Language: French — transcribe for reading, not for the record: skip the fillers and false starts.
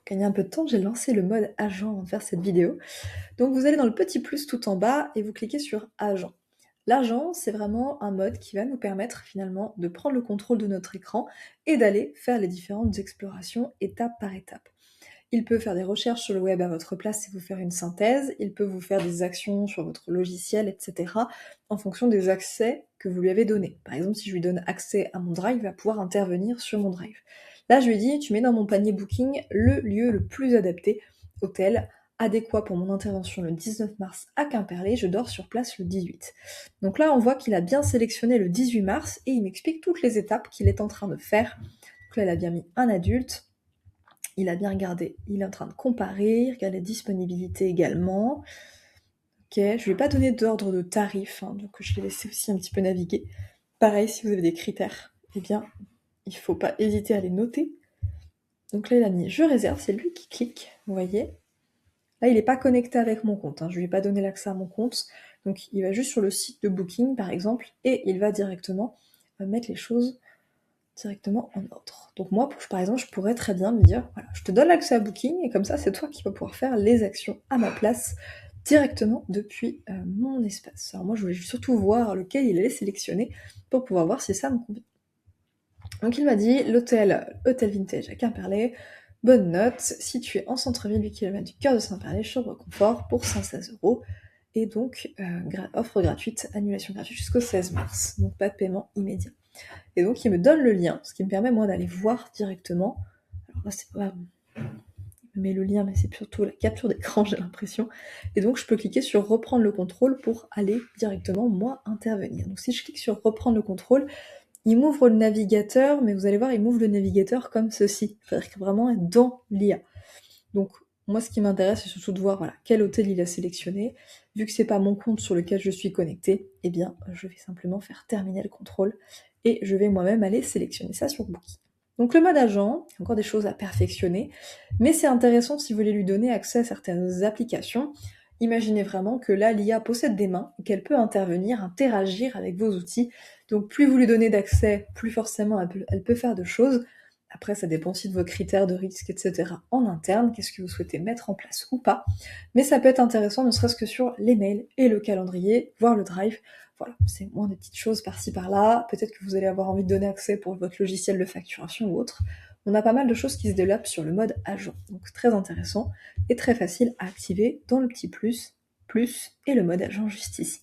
Gagner un peu de temps, j'ai lancé le mode agent avant de faire cette vidéo. Donc vous allez dans le petit plus tout en bas et vous cliquez sur agent. L'agent, c'est vraiment un mode qui va nous permettre finalement de prendre le contrôle de notre écran et d'aller faire les différentes explorations étape par étape. Il peut faire des recherches sur le web à votre place et vous faire une synthèse, il peut vous faire des actions sur votre logiciel, etc. en fonction des accès que vous lui avez donnés. Par exemple, si je lui donne accès à mon drive, il va pouvoir intervenir sur mon drive. Là, je lui dis, tu mets dans mon panier booking le lieu le plus adapté, hôtel, adéquat pour mon intervention le 19 mars à Quimperlé, je dors sur place le 18. Donc là, on voit qu'il a bien sélectionné le 18 mars et il m'explique toutes les étapes qu'il est en train de faire. Donc là, il a bien mis un adulte, il a bien regardé, il est en train de comparer, il regarde les disponibilités également. Ok, je lui ai pas donné d'ordre de tarif, donc je l'ai laissé aussi un petit peu naviguer. Pareil, si vous avez des critères, eh bien, il faut pas hésiter à les noter. Donc là, il a mis « Je réserve », c'est lui qui clique, vous voyez. Là, il n'est pas connecté avec mon compte, je lui ai pas donné l'accès à mon compte, donc il va juste sur le site de Booking, par exemple, et il va directement mettre les choses directement en ordre. Donc moi, par exemple, je pourrais très bien lui dire, voilà, je te donne l'accès à Booking, et comme ça, c'est toi qui vas pouvoir faire les actions à ma place, directement depuis mon espace. Alors moi, je voulais surtout voir lequel il allait sélectionner, pour pouvoir voir si ça me convient. Donc il m'a dit, l'hôtel Hôtel Vintage à Quimperlé, bonne note, situé en centre-ville 8 km du cœur de Saint-Perlé, chambre confort pour 116 €. Et donc, offre gratuite, annulation gratuite jusqu'au 16 mars, donc pas de paiement immédiat. Et donc il me donne le lien, ce qui me permet moi d'aller voir directement. Alors là c'est pas... Il me met le lien, mais c'est surtout la capture d'écran, j'ai l'impression. Et donc je peux cliquer sur reprendre le contrôle pour aller directement moi intervenir. Donc si je clique sur reprendre le contrôle, il m'ouvre le navigateur, mais vous allez voir, il m'ouvre le navigateur comme ceci. C'est-à-dire que vraiment dans l'IA. Donc moi ce qui m'intéresse c'est surtout de voir voilà, quel hôtel il a sélectionné. Vu que c'est pas mon compte sur lequel je suis connectée, eh bien je vais simplement faire terminer le contrôle et je vais moi-même aller sélectionner ça sur Booking. Donc le mode agent, il y a encore des choses à perfectionner, mais c'est intéressant si vous voulez lui donner accès à certaines applications. Imaginez vraiment que là l'IA possède des mains, qu'elle peut intervenir, interagir avec vos outils. Donc plus vous lui donnez d'accès, plus forcément elle peut faire de choses. Après, ça dépend aussi de vos critères de risque, etc. en interne, qu'est-ce que vous souhaitez mettre en place ou pas. Mais ça peut être intéressant, ne serait-ce que sur les mails et le calendrier, voire le drive. Voilà, c'est moins des petites choses par-ci par-là. Peut-être que vous allez avoir envie de donner accès pour votre logiciel de facturation ou autre. On a pas mal de choses qui se développent sur le mode agent. Donc très intéressant et très facile à activer dans le petit plus, plus et le mode agent juste ici.